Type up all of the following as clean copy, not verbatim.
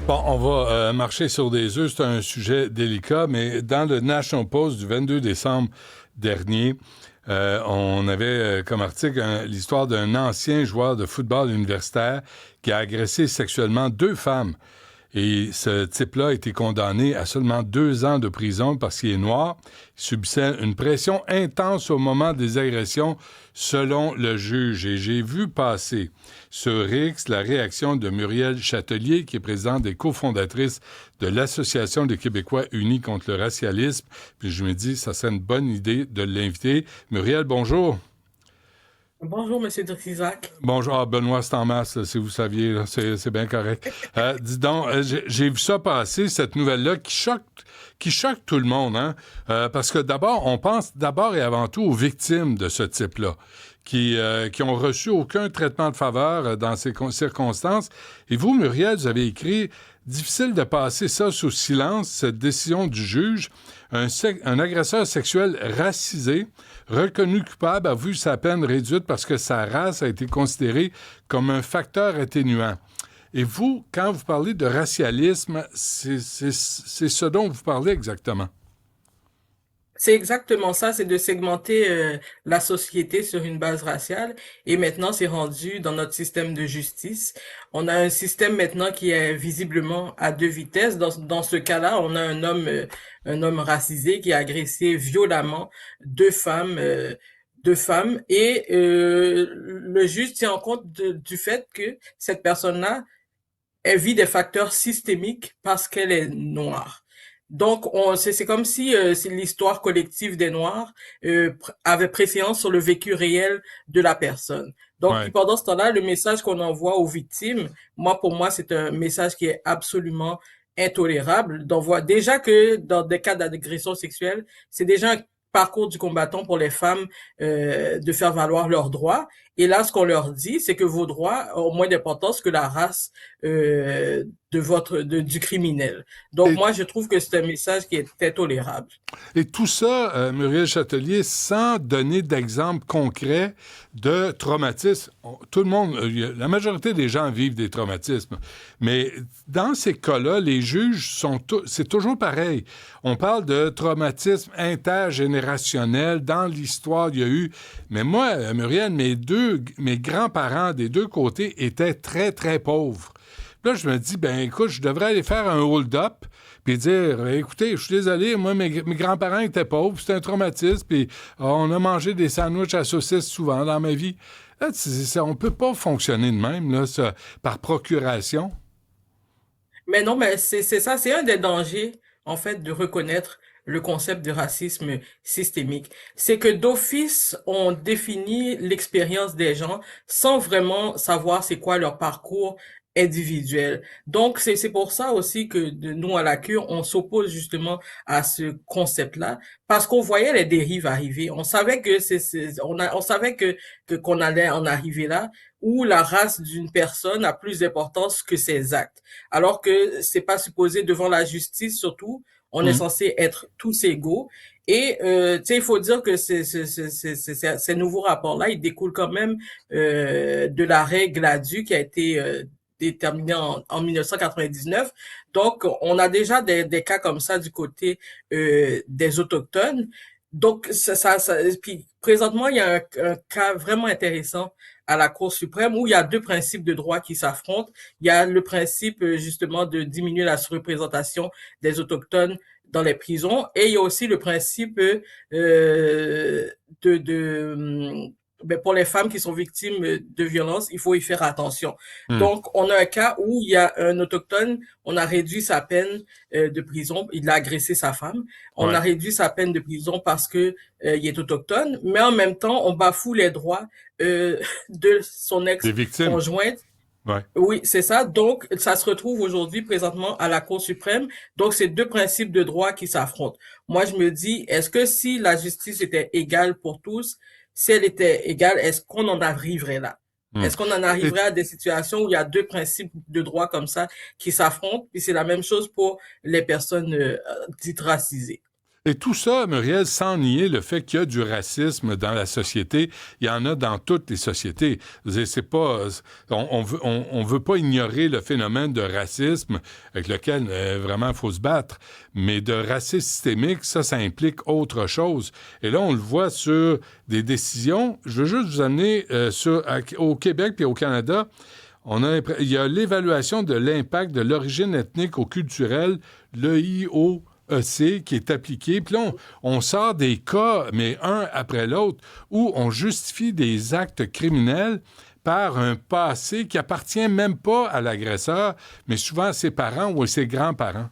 Bon, on va marcher sur des œufs, c'est un sujet délicat, mais dans le National Post du 22 décembre dernier, on avait comme article l'histoire d'un ancien joueur de football universitaire qui a agressé sexuellement deux femmes. Et ce type-là a été condamné à seulement 2 ans de prison parce qu'il est noir. Il subissait une pression intense au moment des agressions, selon le juge. Et j'ai vu passer sur X la réaction de Muriel Châtelier, qui est présidente et cofondatrice de l'Association des Québécois unis contre le racialisme. Puis je me dis, ça serait une bonne idée de l'inviter. Muriel, bonjour. Bonjour, Monsieur Isaac. Bonjour, Benoît, c'est en masse, là, si vous saviez, là, c'est bien correct. Dis donc, j'ai vu ça passer, cette nouvelle-là, qui choque tout le monde, hein? Parce que d'abord, on pense d'abord et avant tout aux victimes de ce type-là, qui ont reçu aucun traitement de faveur dans ces circonstances. Et vous, Muriel, vous avez écrit difficile de passer ça sous silence, cette décision du juge. Un agresseur sexuel racisé, reconnu coupable, a vu sa peine réduite parce que sa race a été considérée comme un facteur atténuant. Et vous, quand vous parlez de racialisme, c'est ce dont vous parlez exactement. C'est exactement ça, c'est de segmenter la société sur une base raciale. Et maintenant, c'est rendu dans notre système de justice. On a un système maintenant qui est visiblement à deux vitesses. Dans ce cas-là, on a un homme racisé qui a agressé violemment deux femmes. Et le juge tient en compte du fait que cette personne-là, elle vit des facteurs systémiques parce qu'elle est noire. Donc, c'est comme si c'est l'histoire collective des Noirs avait préséance sur le vécu réel de la personne. Donc, puis Ouais. pendant ce temps-là, le message qu'on envoie aux victimes, pour moi, c'est un message qui est absolument intolérable. D'envoie déjà que dans des cas d'agression sexuelle, c'est déjà un parcours du combattant pour les femmes de faire valoir leurs droits. Et là, ce qu'on leur dit, c'est que vos droits ont moins d'importance que la race du criminel. Donc Et moi, je trouve que c'est un message qui est intolérable. Et tout ça, Muriel Châtelier, sans donner d'exemple concret de traumatisme. Tout le monde, la majorité des gens vivent des traumatismes. Mais dans ces cas-là, les juges c'est toujours pareil. On parle de traumatisme intergénérationnel. Dans l'histoire, il y a eu. Mais moi, Muriel, mes grands-parents des deux côtés étaient très, très pauvres. Là, je me dis, ben écoute, je devrais aller faire un hold-up puis dire, écoutez, je suis désolé, moi, mes grands-parents étaient pauvres, c'était un traumatisme, puis on a mangé des sandwichs à saucisses souvent dans ma vie. Là, on peut pas fonctionner de même, là, ça, par procuration. Mais non, mais c'est ça, c'est un des dangers, en fait, de reconnaître le concept de racisme systémique. C'est que d'office, on définit l'expérience des gens sans vraiment savoir c'est quoi leur parcours individuel. Donc, c'est pour ça aussi que nous, à la cure, on s'oppose justement à ce concept-là, parce qu'on voyait les dérives arriver. On savait que on savait qu'on allait en arriver là, où la race d'une personne a plus d'importance que ses actes. Alors que c'est pas supposé devant la justice, surtout, on est Hum. censé être tous égaux. Et tu sais, il faut dire que ces nouveaux rapports-là, ils découlent quand même de l'arrêt Gladue qui a été déterminé en 1999. Donc, on a déjà des cas comme ça du côté des autochtones. Donc, puis présentement, il y a un cas vraiment intéressant à la Cour suprême où il y a deux principes de droit qui s'affrontent. Il y a le principe justement de diminuer la surreprésentation des autochtones dans les prisons et il y a aussi le principe de ben, pour les femmes qui sont victimes de violences, il faut y faire attention. Hum. Donc, on a un cas où il y a un autochtone, on a réduit sa peine de prison, il a agressé sa femme, on a Ouais. réduit sa peine de prison parce que il est autochtone, mais en même temps, on bafoue les droits de son Des victimes. ex-conjointe. Ouais. Oui, c'est ça. Donc, ça se retrouve aujourd'hui présentement à la Cour suprême. Donc, c'est deux principes de droit qui s'affrontent. Moi, je me dis, est-ce que si la justice était égale pour tous, si elle était égale, est-ce qu'on en arriverait là? Hum. Est-ce qu'on en Et arriverait à des situations où il y a deux principes de droit comme ça qui s'affrontent? Puis c'est la même chose pour les personnes dites racisées. Et tout ça, Muriel, sans nier le fait qu'il y a du racisme dans la société. Il y en a dans toutes les sociétés. C'est pas, on veut pas ignorer le phénomène de racisme avec lequel vraiment il faut se battre. Mais de racisme systémique, ça implique autre chose. Et là, on le voit sur des décisions. Je veux juste vous amener au Québec et au Canada. Il y a l'évaluation de l'impact de l'origine ethnique ou culturelle, l'EIO qui est appliqué. Puis là, on sort des cas, mais un après l'autre, où on justifie des actes criminels par un passé qui appartient même pas à l'agresseur, mais souvent à ses parents ou à ses grands-parents.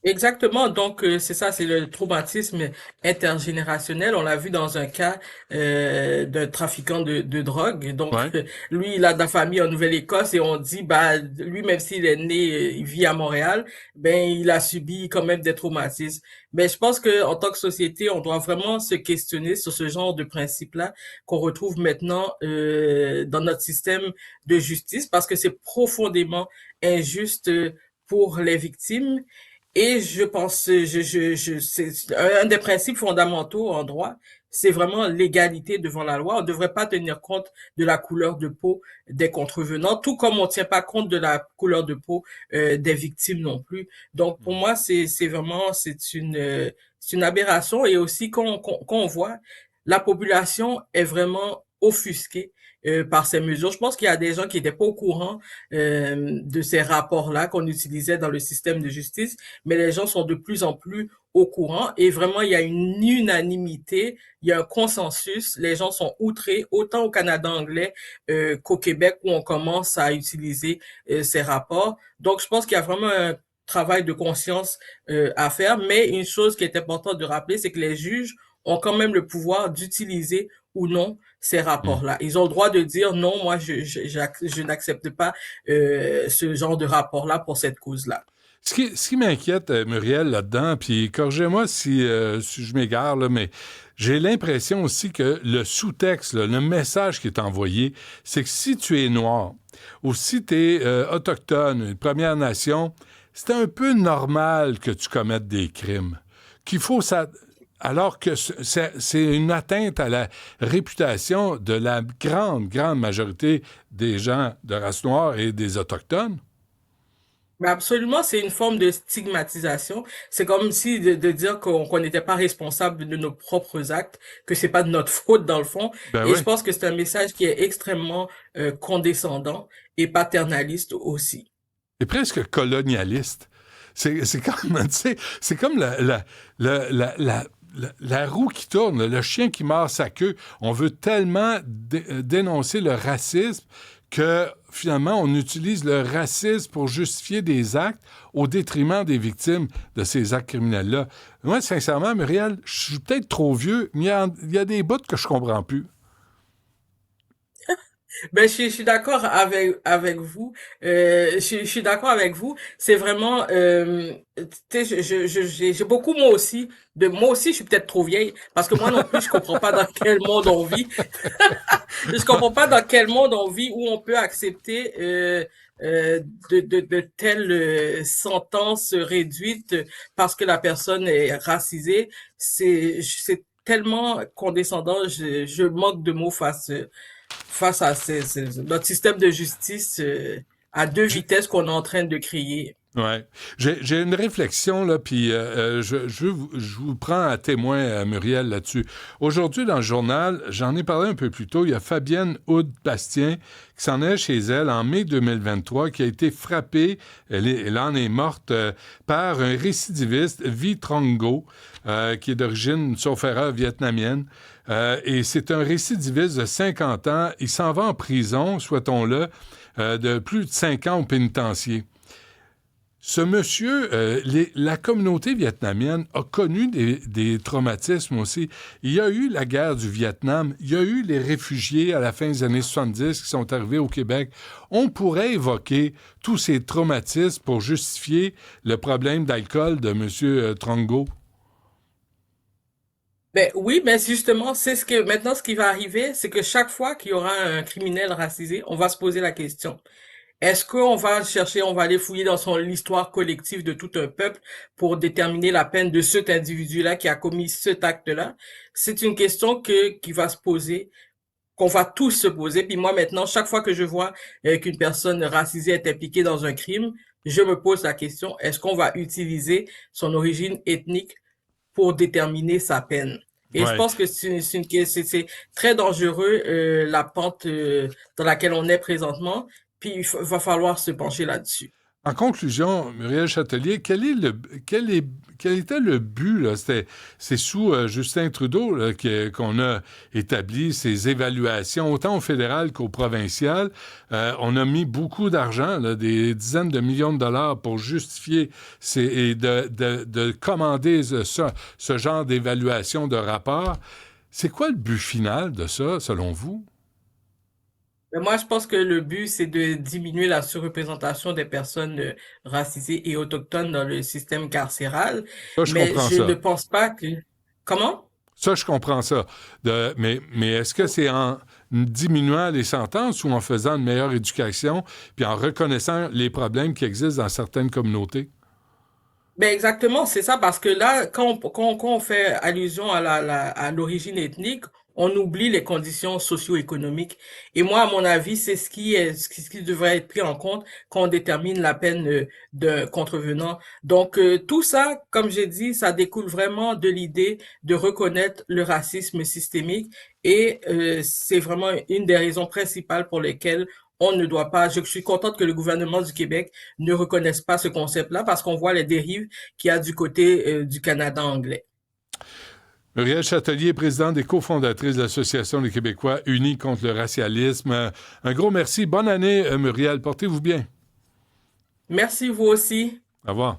Exactement, donc c'est ça, c'est le traumatisme intergénérationnel. On l'a vu dans un cas d'un trafiquant de drogue. Donc Ouais. lui, il a de la famille en Nouvelle-Écosse et on dit, bah lui, même s'il est né, il vit à Montréal, ben il a subi quand même des traumatismes. Mais je pense que en tant que société, on doit vraiment se questionner sur ce genre de principe-là qu'on retrouve maintenant dans notre système de justice parce que c'est profondément injuste pour les victimes. Et je pense, c'est un des principes fondamentaux en droit, c'est vraiment l'égalité devant la loi. On ne devrait pas tenir compte de la couleur de peau des contrevenants, tout comme on ne tient pas compte de la couleur de peau des victimes non plus. Donc pour moi, c'est vraiment c'est une aberration et aussi qu'on voit la population est vraiment offusquée par ces mesures. Je pense qu'il y a des gens qui n'étaient pas au courant de ces rapports-là qu'on utilisait dans le système de justice, mais les gens sont de plus en plus au courant et vraiment il y a une unanimité, il y a un consensus, les gens sont outrés autant au Canada anglais qu'au Québec où on commence à utiliser ces rapports. Donc je pense qu'il y a vraiment un travail de conscience à faire, mais une chose qui est importante de rappeler, c'est que les juges ont quand même le pouvoir d'utiliser ou non ces Mm. rapports-là. Ils ont le droit de dire non, moi je n'accepte pas ce genre de rapport-là pour cette cause-là. Ce qui m'inquiète, Muriel, là-dedans, puis corrigez-moi si je m'égare, là, mais j'ai l'impression aussi que le sous-texte, là, le message qui est envoyé, c'est que si tu es noir ou si tu es autochtone, une Première Nation, c'est un peu normal que tu commettes des crimes. Qu'il faut ça. Alors que c'est une atteinte à la réputation de la grande, grande majorité des gens de race noire et des Autochtones. Mais absolument, c'est une forme de stigmatisation. C'est comme si de dire qu'on n'était pas responsable de nos propres actes, que c'est pas de notre faute dans le fond. Ben Et je oui. pense que c'est un message qui est extrêmement condescendant et paternaliste aussi. C'est presque colonialiste. C'est comme, tu sais, c'est comme la roue qui tourne, le chien qui mord sa queue. On veut tellement dénoncer le racisme que finalement, on utilise le racisme pour justifier des actes au détriment des victimes de ces actes criminels-là. Moi, sincèrement, Muriel, je suis peut-être trop vieux, mais il y a des bouts que je comprends plus. Ben, je suis d'accord avec vous. Je suis d'accord avec vous. C'est vraiment, tu sais, j'ai beaucoup moi aussi, je suis peut-être trop vieille parce que moi non plus, je comprends pas dans quel monde on vit. Je comprends pas dans quel monde on vit où on peut accepter de telles sentences réduites parce que la personne est racisée. C'est tellement condescendant. Je manque de mots face à notre système de justice à deux vitesses qu'on est en train de créer. Ouais. J'ai une réflexion, là, puis je vous prends à témoin, Muriel, là-dessus. Aujourd'hui, dans le journal, j'en ai parlé un peu plus tôt, il y a Fabienne Houd-Bastien qui s'en est chez elle en mai 2023, qui a été frappée, elle en est morte, par un récidiviste, Vi Trong Ngo, qui est d'origine chauffeur vietnamienne. Et c'est un récidiviste de 50 ans. Il s'en va en prison, souhaitons-le, de plus de 5 ans au pénitencier. Ce monsieur, la communauté vietnamienne a connu des traumatismes aussi. Il y a eu la guerre du Vietnam, il y a eu les réfugiés à la fin des années 70 qui sont arrivés au Québec. On pourrait évoquer tous ces traumatismes pour justifier le problème d'alcool de M. Trongo. Ben oui, mais justement, c'est ce que maintenant ce qui va arriver, c'est que chaque fois qu'il y aura un criminel racisé, on va se poser la question. Est-ce qu'on va chercher, on va aller fouiller dans l'histoire collective de tout un peuple pour déterminer la peine de cet individu-là qui a commis cet acte-là? C'est une question qui va se poser, qu'on va tous se poser. Puis moi, maintenant, chaque fois que je vois qu'une personne racisée est impliquée dans un crime, je me pose la question, est-ce qu'on va utiliser son origine ethnique pour déterminer sa peine? Et je Ouais. pense que c'est très dangereux, la pente dans laquelle on est présentement. Puis va falloir se pencher là-dessus. En conclusion, Muriel Châtelier, quel, est, quel était le but? Là? C'est sous Justin Trudeau là, qu'on a établi ces évaluations, autant au fédéral qu'au provincial. On a mis beaucoup d'argent, là, des dizaines de millions de dollars pour justifier et de commander ce genre d'évaluation de rapport. C'est quoi le but final de ça, selon vous? Mais moi, je pense que le but, c'est de diminuer la surreprésentation des personnes racisées et autochtones dans le système carcéral. Ça, je Mais comprends je ne ça. pense pas que... Comment? Ça, je comprends ça. Mais est-ce que c'est en diminuant les sentences ou en faisant une meilleure éducation puis en reconnaissant les problèmes qui existent dans certaines communautés? Ben exactement, c'est ça, parce que là, quand on fait allusion à à l'origine ethnique, on oublie les conditions socio-économiques. Et moi, à mon avis, c'est ce qui devrait être pris en compte quand on détermine la peine de contrevenant. Donc, tout ça, comme j'ai dit, ça découle vraiment de l'idée de reconnaître le racisme systémique et c'est vraiment une des raisons principales pour lesquelles on ne doit pas, je suis contente que le gouvernement du Québec ne reconnaisse pas ce concept-là parce qu'on voit les dérives qu'il y a du côté du Canada anglais. Muriel Châtelier, présidente et cofondatrice de l'Association des Québécois unis contre le racialisme. Un gros merci. Bonne année, Muriel. Portez-vous bien. Merci vous aussi. Au revoir.